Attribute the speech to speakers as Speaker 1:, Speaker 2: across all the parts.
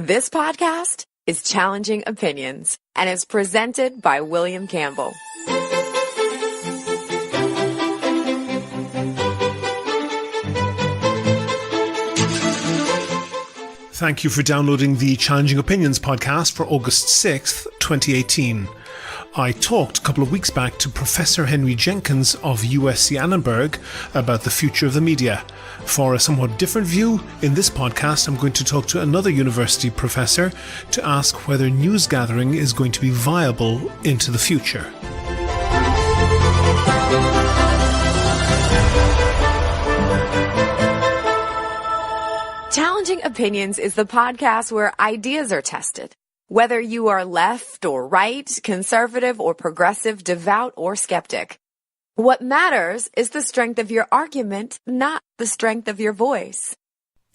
Speaker 1: This podcast is Challenging Opinions and is presented by William Campbell.
Speaker 2: Thank you for downloading the Challenging Opinions podcast for August 6th, 2018. I talked a couple of weeks back to Professor Henry Jenkins of USC Annenberg about the future of the media. For a somewhat different view, in this podcast I'm going to talk to another university professor to ask whether news gathering is going to be viable into the future.
Speaker 1: Challenging Opinions is the podcast where ideas are tested. Whether you are left or right, conservative or progressive, devout or skeptic. What matters is the strength of your argument, not the strength of your voice.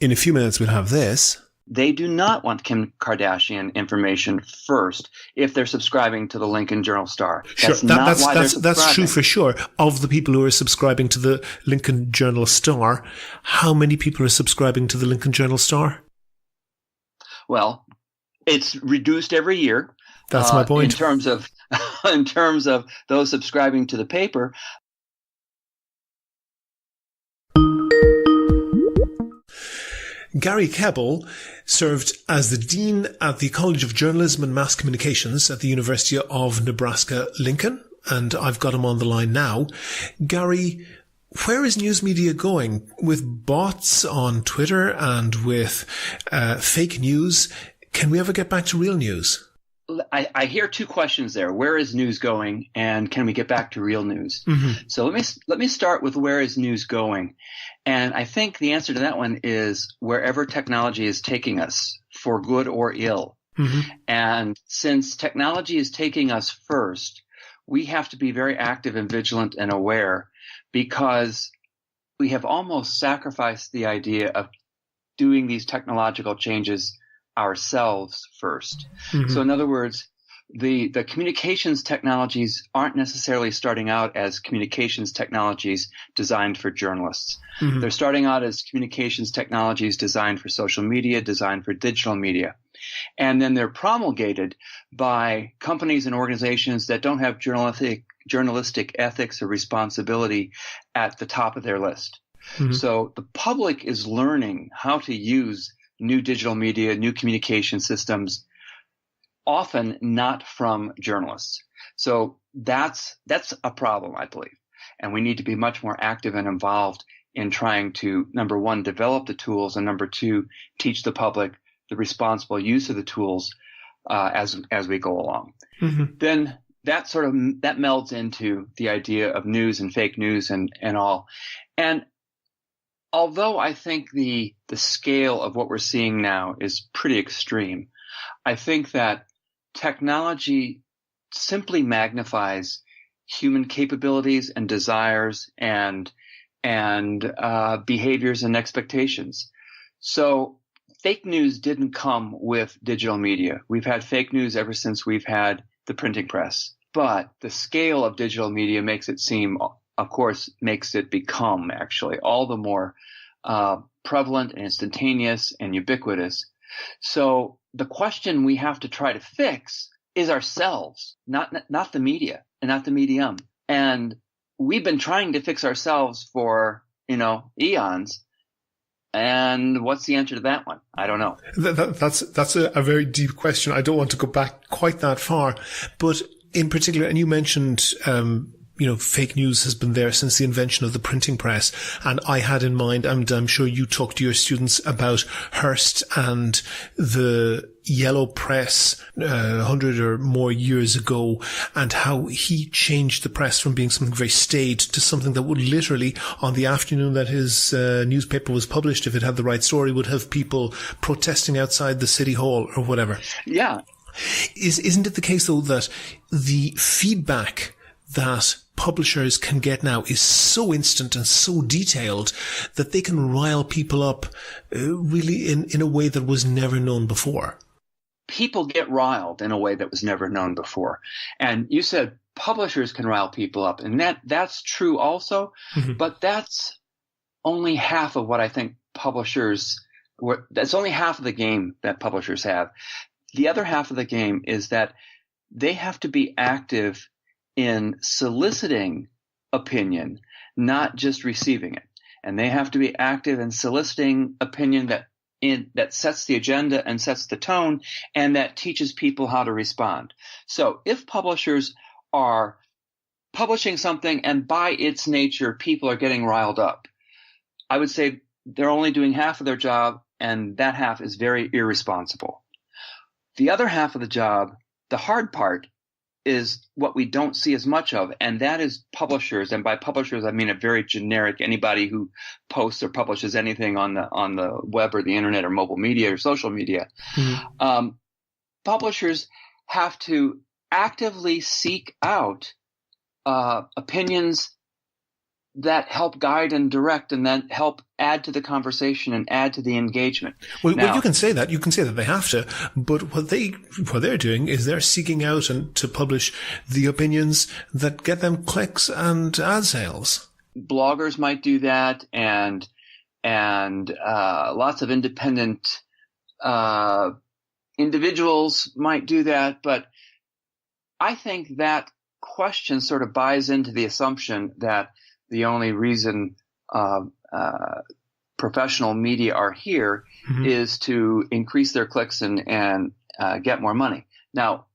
Speaker 2: In a few minutes we'll have this.
Speaker 3: They do not want Kim Kardashian information first if they're subscribing to the Lincoln Journal-Star.
Speaker 2: That's true for sure. Of the people who are subscribing to the Lincoln Journal-Star, how many people are subscribing to the Lincoln Journal-Star?
Speaker 3: Well, it's reduced every year.
Speaker 2: That's my point.
Speaker 3: In terms of those subscribing to the paper.
Speaker 2: Gary Kebbel served as the Dean at the College of Journalism and Mass Communications at the University of Nebraska-Lincoln, and I've got him on the line now. Gary, where is news media going? With bots on Twitter and with fake news, can we ever get back to real news?
Speaker 3: I hear two questions there. Where is news going, and can we get back to real news? Mm-hmm. So let me start with where is news going. And I think the answer to that one is wherever technology is taking us, for good or ill. Mm-hmm. And since technology is taking us first, we have to be very active and vigilant and aware, because we have almost sacrificed the idea of doing these technological changes ourselves first. Mm-hmm. So in other words, the communications technologies aren't necessarily starting out as communications technologies designed for journalists. Mm-hmm. They're starting out as communications technologies designed for social media, designed for digital media. And then they're promulgated by companies and organizations that don't have journalistic ethics or responsibility at the top of their list. Mm-hmm. So the public is learning how to use new digital media, new communication systems, often not from journalists. So that's a problem, I believe. And we need to be much more active and involved in trying to, number one, develop the tools, and number two, teach the public the responsible use of the tools as we go along. Mm-hmm. Then that melds into the idea of news and fake news and all. And although I think the scale of what we're seeing now is pretty extreme, I think that technology simply magnifies human capabilities and desires and behaviors and expectations. So fake news didn't come with digital media. We've had fake news ever since we've had the printing press. But the scale of digital media makes it become actually all the more prevalent and instantaneous and ubiquitous. So the question we have to try to fix is ourselves, not the media and not the medium. And we've been trying to fix ourselves for, eons. And what's the answer to that one? I don't know.
Speaker 2: That's a very deep question. I don't want to go back quite that far, but in particular, and you mentioned, fake news has been there since the invention of the printing press. And I had in mind, and I'm sure you talked to your students about Hearst and the yellow press 100 or more years ago, and how he changed the press from being something very staid to something that would literally, on the afternoon that his newspaper was published, if it had the right story, would have people protesting outside the city hall or whatever.
Speaker 3: Yeah.
Speaker 2: Isn't it the case, though, that the feedback that publishers can get now is so instant and so detailed that they can rile people up really in a way that was never known before?
Speaker 3: People get riled in a way that was never known before. And you said publishers can rile people up, and that's true also, mm-hmm. but that's only half of what I think publishers that's only half of the game that publishers have. The other half of the game is that they have to be active in soliciting opinion, not just receiving it. And they have to be active in soliciting opinion that sets the agenda and sets the tone and that teaches people how to respond. So if publishers are publishing something and by its nature people are getting riled up, I would say they're only doing half of their job, and that half is very irresponsible. The other half of the job, the hard part, is what we don't see as much of, and that is publishers. And by publishers, I mean a very generic, anybody who posts or publishes anything on the web or the internet or mobile media or social media. Mm-hmm. Publishers have to actively seek out opinions that help guide and direct and then help add to the conversation and add to the engagement.
Speaker 2: Well, you can say that. You can say that they have to, but what they're doing is they're seeking out and to publish the opinions that get them clicks and ad sales.
Speaker 3: Bloggers might do that, and lots of independent individuals might do that, but I think that question sort of buys into the assumption that the only reason professional media are here mm-hmm. is to increase their clicks and get more money. Now,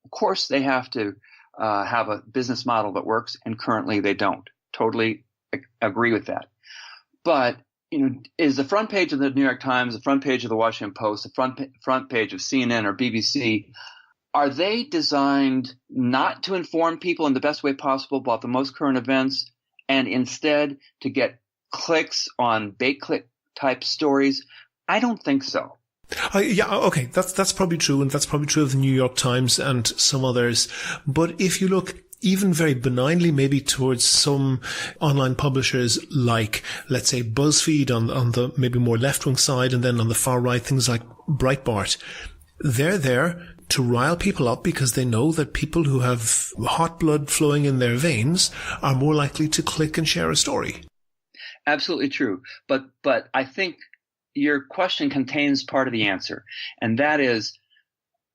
Speaker 3: of course, they have to have a business model that works, and currently they don't. Totally agree with that. But is the front page of the New York Times, the front page of the Washington Post, the front page of CNN or BBC, are they designed not to inform people in the best way possible about the most current events, and instead to get clicks on bait click type stories? I don't think so.
Speaker 2: Yeah, okay, that's probably true, and that's probably true of the New York Times and some others. But if you look even very benignly maybe towards some online publishers like, let's say, BuzzFeed on the maybe more left-wing side, and then on the far right, things like Breitbart, they're there to rile people up because they know that people who have hot blood flowing in their veins are more likely to click and share a story.
Speaker 3: Absolutely true. But I think your question contains part of the answer, and that is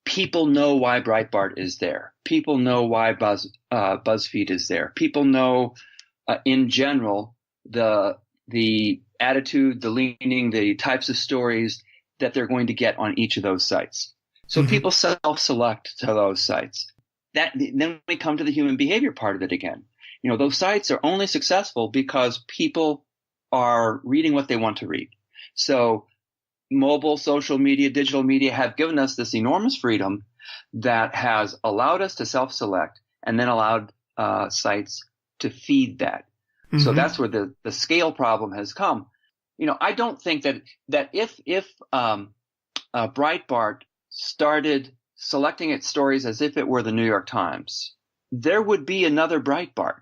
Speaker 3: people know why Breitbart is there. People know why BuzzFeed is there. People know in general the attitude, the leaning, the types of stories that they're going to get on each of those sites. So mm-hmm. people self-select to those sites. Then we come to the human behavior part of it again. Those sites are only successful because people are reading what they want to read. So mobile, social media, digital media have given us this enormous freedom that has allowed us to self-select and then allowed sites to feed that. Mm-hmm. So that's where the scale problem has come. I don't think that if Breitbart started selecting its stories as if it were the New York Times, there would be another Breitbart.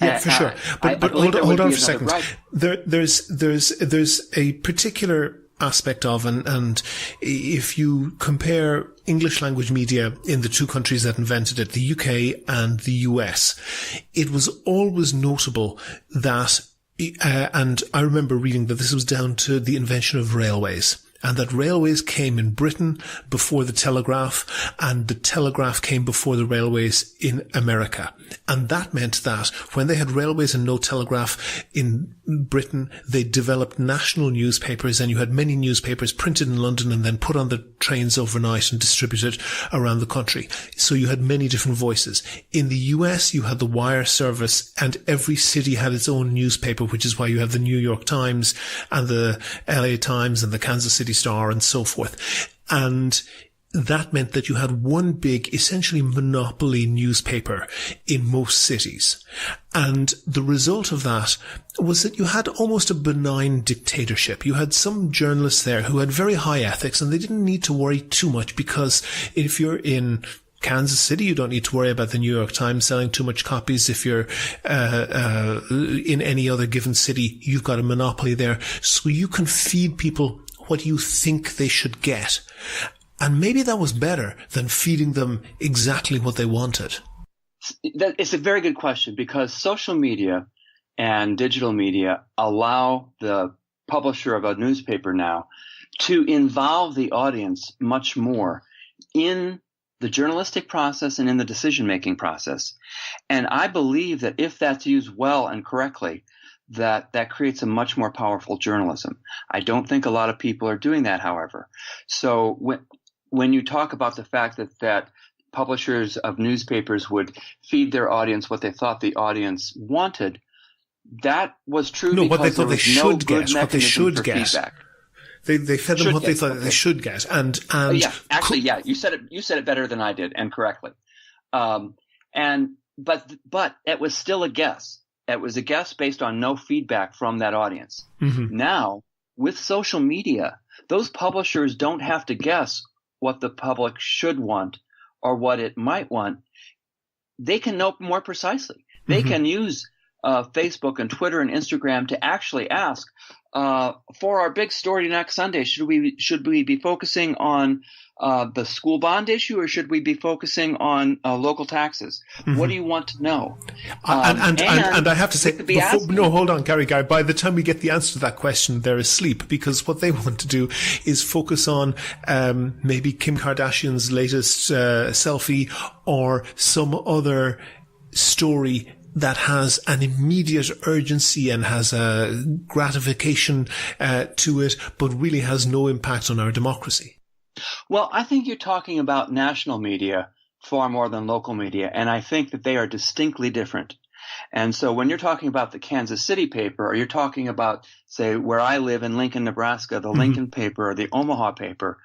Speaker 2: Yeah, for sure. But hold on for a second. There's a particular aspect of, and if you compare English language media in the two countries that invented it, the UK and the US, it was always notable that, and I remember reading that this was down to the invention of railways. And that railways came in Britain before the telegraph, and the telegraph came before the railways in America. And that meant that when they had railways and no telegraph in Britain, they developed national newspapers, and you had many newspapers printed in London and then put on the trains overnight and distributed around the country. So you had many different voices. In the US, you had the wire service, and every city had its own newspaper, which is why you have the New York Times and the LA Times and the Kansas City Star and so forth. And that meant that you had one big, essentially monopoly newspaper in most cities. And the result of that was that you had almost a benign dictatorship. You had some journalists there who had very high ethics, and they didn't need to worry too much, because if you're in Kansas City, you don't need to worry about the New York Times selling too much copies. If you're in any other given city, you've got a monopoly there. So you can feed people what you think they should get. And maybe that was better than feeding them exactly what they wanted.
Speaker 3: It's a very good question, because social media and digital media allow the publisher of a newspaper now to involve the audience much more in the journalistic process and in the decision-making process. And I believe that if that's used well and correctly, that creates a much more powerful journalism. I don't think a lot of people are doing that, however. So when you talk about the fact that publishers of newspapers would feed their audience what they thought the audience wanted, that was true because
Speaker 2: what they thought they should
Speaker 3: get,
Speaker 2: what they should get.
Speaker 3: Feedback.
Speaker 2: They fed them what they thought they should get, and
Speaker 3: you said it better than I did, and correctly. But it was still a guess. It was a guess based on no feedback from that audience. Mm-hmm. Now, with social media, those publishers don't have to guess what the public should want or what it might want. They can know more precisely. They mm-hmm. can use Facebook and Twitter and Instagram to actually ask, for our big story next Sunday, should we be focusing on the school bond issue, or should we be focusing on local taxes? Mm-hmm. What do you want to know?
Speaker 2: And I have to say, hold on, Gary. By the time we get the answer to that question, they're asleep, because what they want to do is focus on maybe Kim Kardashian's latest selfie or some other story that has an immediate urgency and has a gratification to it, but really has no impact on our democracy.
Speaker 3: Well, I think you're talking about national media far more than local media, and I think that they are distinctly different. And so when you're talking about the Kansas City paper, or you're talking about, say, where I live in Lincoln, Nebraska, the mm-hmm. Lincoln paper or the Omaha paper,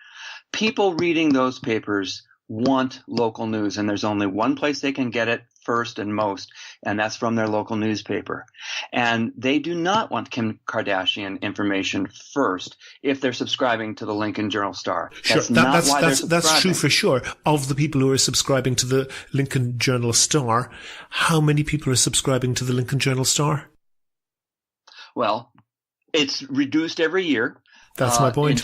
Speaker 3: people reading those papers want local news, and there's only one place they can get it first and most, and that's from their local newspaper. And they do not want Kim Kardashian information first if they're subscribing to the Lincoln Journal-Star.
Speaker 2: Sure, that's true for sure. Of the people who are subscribing to the Lincoln Journal-Star, how many people are subscribing to the Lincoln Journal-Star?
Speaker 3: Well, it's reduced every year.
Speaker 2: That's my point.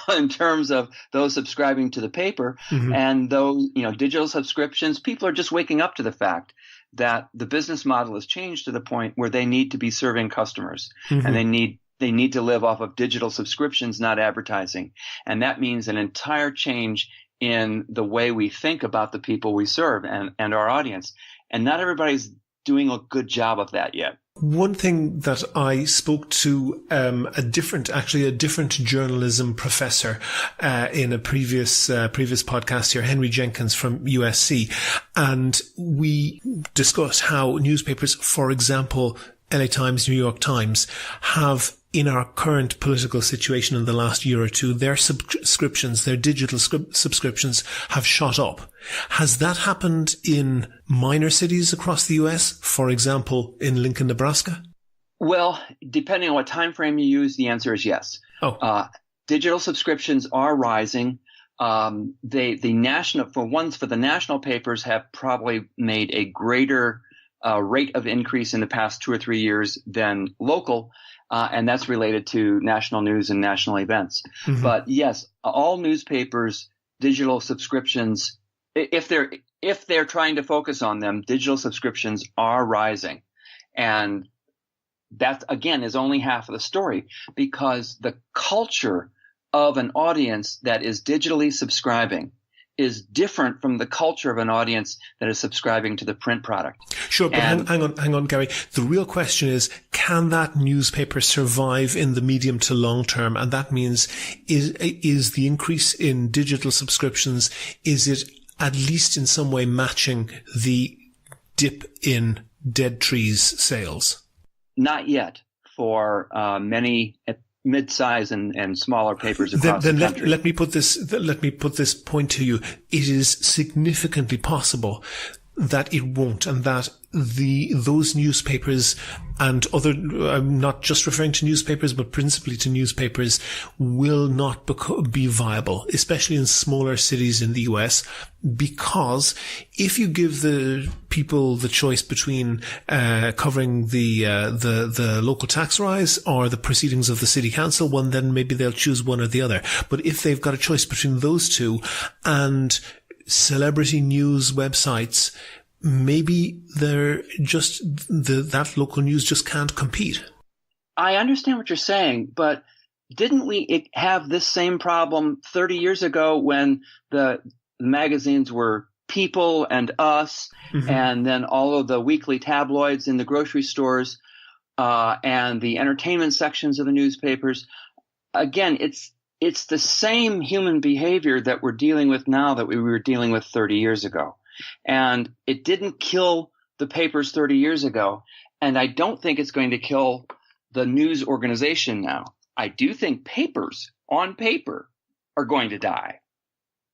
Speaker 3: In terms of those subscribing to the paper mm-hmm. and those, digital subscriptions, people are just waking up to the fact that the business model has changed to the point where they need to be serving customers mm-hmm. and they need to live off of digital subscriptions, not advertising. And that means an entire change in the way we think about the people we serve and our audience. And not everybody's doing a good job of that yet.
Speaker 2: One thing that I spoke to a different journalism professor in a previous podcast here, Henry Jenkins from USC, and we discussed how newspapers, for example, LA Times, New York Times, have, in our current political situation in the last year or two, their subscriptions, their digital subscriptions have shot up. Has that happened in minor cities across the US, for example, in Lincoln, Nebraska?
Speaker 3: Well, depending on what time frame you use, the answer is yes. Digital subscriptions are rising. For the national papers have probably made a greater rate of increase in the past 2 or 3 years than local. And that's related to national news and national events. Mm-hmm. But yes, all newspapers, digital subscriptions, if they're trying to focus on them, digital subscriptions are rising. And that, again, is only half of the story, because the culture of an audience that is digitally subscribing is different from the culture of an audience that is subscribing to the print product.
Speaker 2: Sure, but hang on, Gary. The real question is, can that newspaper survive in the medium to long term? And that means, is the increase in digital subscriptions, is it at least in some way matching the dip in dead trees sales?
Speaker 3: Not yet for many mid-size and smaller papers across the country.
Speaker 2: Let me put this point to you. It is significantly possible that it won't, and that those newspapers and other, I'm not just referring to newspapers, but principally to newspapers, will not be viable, especially in smaller cities in the US, because if you give the people the choice between covering the local tax rise or the proceedings of the city council, then maybe they'll choose one or the other. But if they've got a choice between those two and celebrity news websites, maybe they're just that local news just can't compete.
Speaker 3: I understand what you're saying, but didn't we have this same problem 30 years ago when the magazines were People and Us, and then all of the weekly tabloids in the grocery stores, and the entertainment sections of the newspapers? Again, it's the same human behavior that we're dealing with now that we were dealing with 30 years ago. And it didn't kill the papers 30 years ago, and I don't think it's going to kill the news organization now. I do think papers on paper are going to die,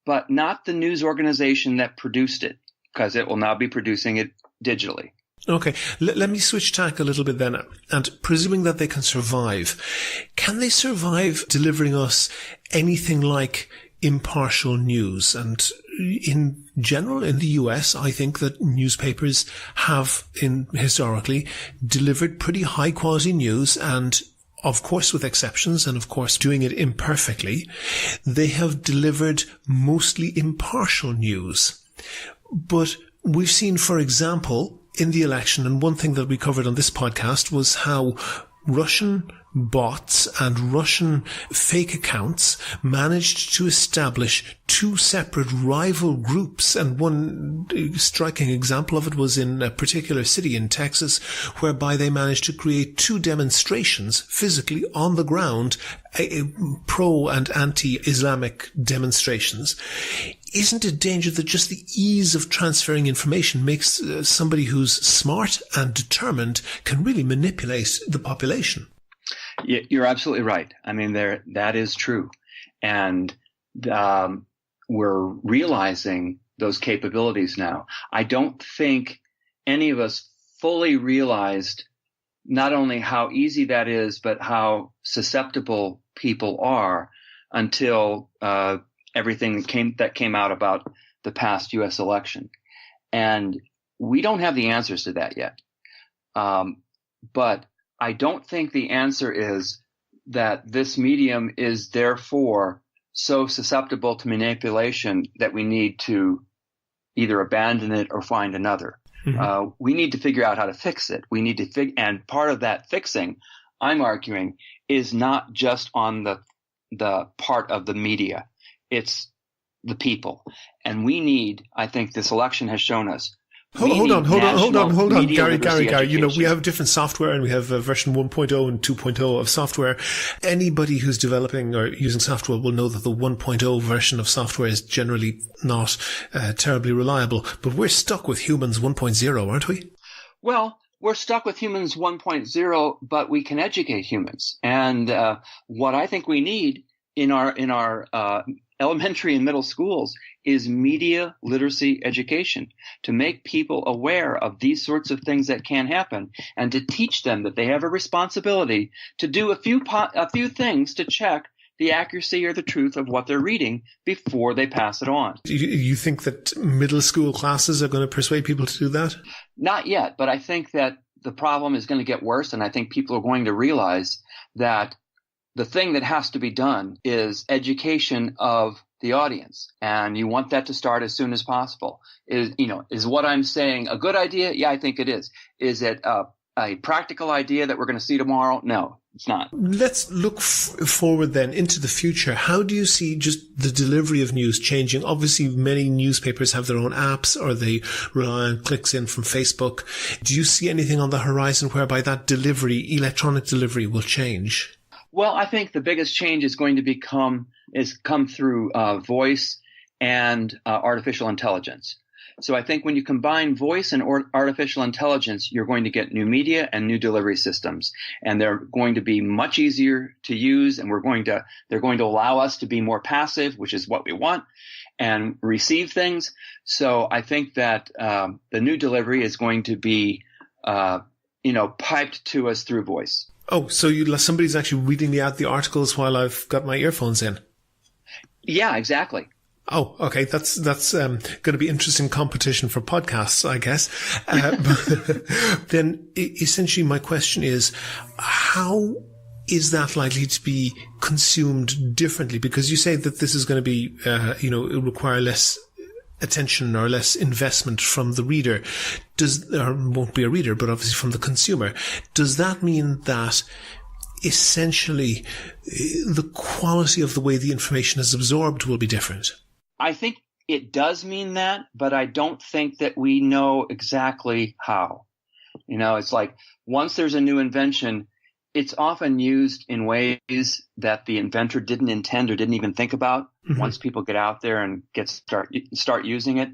Speaker 3: but not the news organization that produced it, because it will now be producing it digitally.
Speaker 2: Okay, let me switch tack a little bit then. And presuming that they can they survive delivering us anything like impartial news? And in general, in the US, I think that newspapers have historically delivered pretty high quality news, and of course with exceptions, and of course doing it imperfectly, they have delivered mostly impartial news. But we've seen, for example, in the election, and one thing that we covered on this podcast was how Russian bots and Russian fake accounts managed to establish two separate rival groups. And one striking example of it was in a particular city in Texas, whereby they managed to create two demonstrations physically on the ground, pro and anti-Islamic demonstrations. Isn't it a danger that just the ease of transferring information makes somebody who's smart and determined can really manipulate the population?
Speaker 3: You're absolutely right. I mean, that is true. And we're realizing those capabilities now. I don't think any of us fully realized not only how easy that is, but how susceptible people are until everything that came out about the past U.S. election. And we don't have the answers to that yet. But I don't think the answer is that this medium is therefore so susceptible to manipulation that we need to either abandon it or find another. We need to figure out how to fix it. We need to and part of that fixing, I'm arguing, is not just on the part of the media. It's the people. And we need, I think this election has shown us,
Speaker 2: Hold on, Gary.
Speaker 3: Education.
Speaker 2: We have different software, and we have version 1.0 and 2.0 of software. Anybody who's developing or using software will know that the 1.0 version of software is generally not terribly reliable. But we're stuck with humans 1.0, aren't we?
Speaker 3: Well, we're stuck with humans 1.0, but we can educate humans. And what I think we need in our elementary and middle schools is media literacy education, to make people aware of these sorts of things that can happen, and to teach them that they have a responsibility to do a few things to check the accuracy or the truth of what they're reading before they pass it on.
Speaker 2: You think that middle school classes are going to persuade people to do that?
Speaker 3: Not yet, but I think that the problem is going to get worse, and I think people are going to realize that the thing that has to be done is education of the audience, and you want that to start as soon as possible. Is what I'm saying a good idea? Yeah, I think it is. Is it a practical idea that we're going to see tomorrow? No, it's not. Let's
Speaker 2: look forward then into the future. How do you see just the delivery of news changing? Obviously, many newspapers have their own apps, or they rely on clicks in from Facebook. Do you see anything on the horizon whereby that electronic delivery will change?
Speaker 3: Well, I think the biggest change is going to come through voice and artificial intelligence. So I think when you combine voice and artificial intelligence, you're going to get new media and new delivery systems, and they're going to be much easier to use. And they're going to allow us to be more passive, which is what we want, and receive things. So I think that the new delivery is going to be, piped to us through voice.
Speaker 2: Oh, so somebody's actually reading me out the articles while I've got my earphones in?
Speaker 3: Yeah, exactly.
Speaker 2: Oh, okay. That's going to be interesting competition for podcasts, I guess. Then essentially my question is, how is that likely to be consumed differently? Because you say that this is going to be, require less attention or less investment from the reader. Won't be a reader, but obviously from the consumer. Does that mean that essentially the quality of the way the information is absorbed will be different?
Speaker 3: I think it does mean that, but I don't think that we know exactly how. It's like once there's a new invention, it's often used in ways that the inventor didn't intend or didn't even think about. Mm-hmm. Once people get out there and start using it.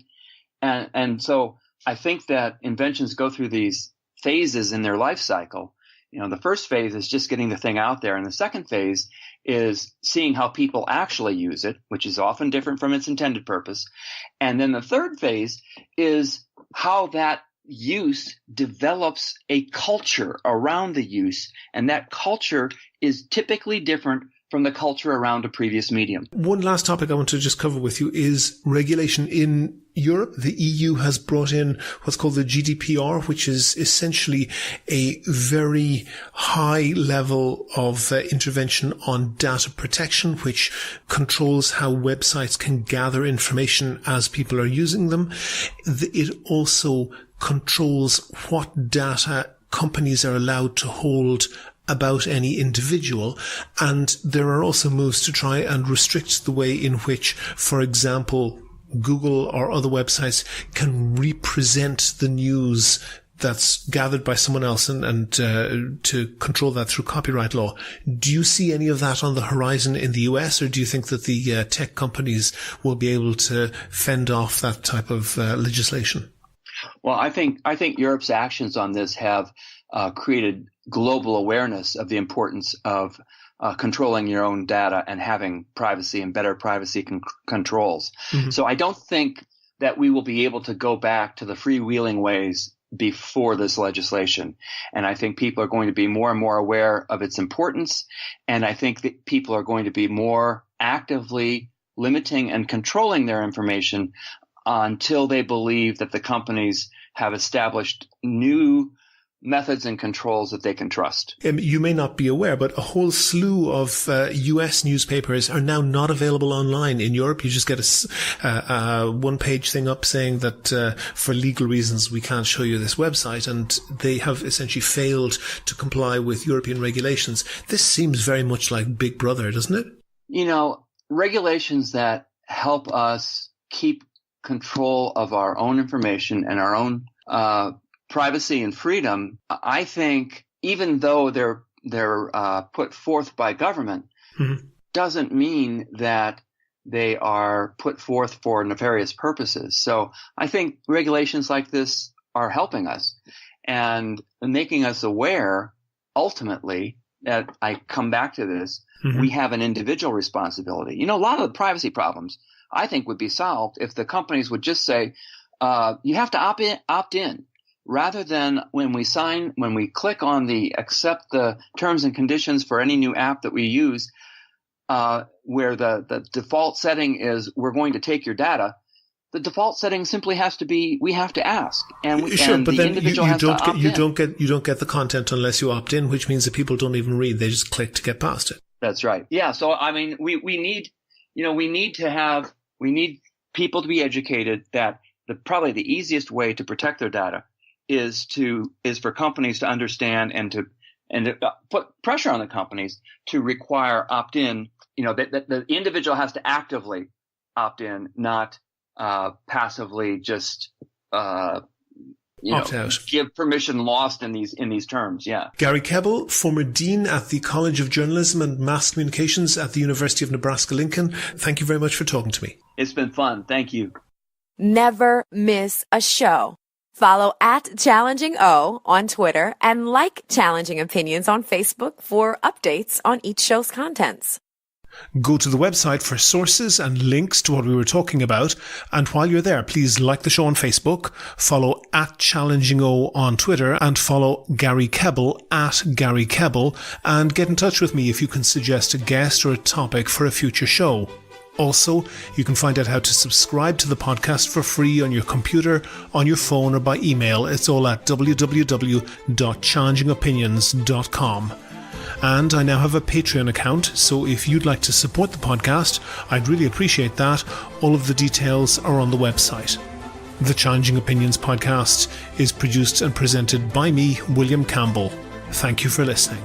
Speaker 3: And so I think that inventions go through these phases in their life cycle. The first phase is just getting the thing out there. And the second phase is seeing how people actually use it, which is often different from its intended purpose. And then the third phase is how that use develops a culture around the use. And that culture is typically different from the culture around a previous medium.
Speaker 2: One last topic I want to just cover with you is regulation in Europe. The EU has brought in what's called the GDPR, which is essentially a very high level of intervention on data protection, which controls how websites can gather information as people are using them. It also controls what data companies are allowed to hold about any individual. And there are also moves to try and restrict the way in which, for example, Google or other websites can represent the news that's gathered by someone else and to control that through copyright law. Do you see any of that on the horizon in the US, or do you think that the tech companies will be able to fend off that type of legislation?
Speaker 3: Well, I think Europe's actions on this have created global awareness of the importance of controlling your own data and having privacy and better privacy controls. Mm-hmm. So I don't think that we will be able to go back to the freewheeling ways before this legislation. And I think people are going to be more and more aware of its importance. And I think that people are going to be more actively limiting and controlling their information until they believe that the companies have established new methods and controls that they can trust.
Speaker 2: You may not be aware, but a whole slew of US newspapers are now not available online. In Europe, you just get a one-page thing up saying that for legal reasons we can't show you this website, and they have essentially failed to comply with European regulations. This seems very much like Big Brother, doesn't it?
Speaker 3: Regulations that help us keep control of our own information and our own privacy and freedom, I think, even though they're put forth by government, mm-hmm. doesn't mean that they are put forth for nefarious purposes. So I think regulations like this are helping us and making us aware, ultimately, that I come back to this, mm-hmm. we have an individual responsibility. A lot of the privacy problems, I think, would be solved if the companies would just say, you have to opt in. Rather than when we click on the accept the terms and conditions for any new app that we use, where the default setting is we're going to take your data, the default setting simply has to be we have to ask, and
Speaker 2: but
Speaker 3: the
Speaker 2: then
Speaker 3: individual has to opt in.
Speaker 2: You don't get the content unless you opt in, which means that people don't even read; they just click to get past it.
Speaker 3: That's right. Yeah. So I mean, we need people to be educated that probably the easiest way to protect their data is for companies to understand and to put pressure on the companies to require opt-in. That the individual has to actively opt in, not passively just
Speaker 2: opt out.
Speaker 3: Give permission lost in these terms. Yeah.
Speaker 2: Gary Kebbel, former dean at the College of Journalism and Mass Communications at the University of Nebraska-Lincoln. Thank you very much for talking to me.
Speaker 3: It's been fun. Thank you.
Speaker 1: Never miss a show. Follow @ChallengingO on Twitter and like Challenging Opinions on Facebook for updates on each show's contents.
Speaker 2: Go to the website for sources and links to what we were talking about. And while you're there, please like the show on Facebook, follow @ChallengingO on Twitter, and follow Gary Kebbel @Gary Kebbel, and get in touch with me if you can suggest a guest or a topic for a future show. Also, you can find out how to subscribe to the podcast for free on your computer, on your phone, or by email. It's all at www.challengingopinions.com. And I now have a Patreon account, so if you'd like to support the podcast, I'd really appreciate that. All of the details are on the website. The Challenging Opinions podcast is produced and presented by me, William Campbell. Thank you for listening.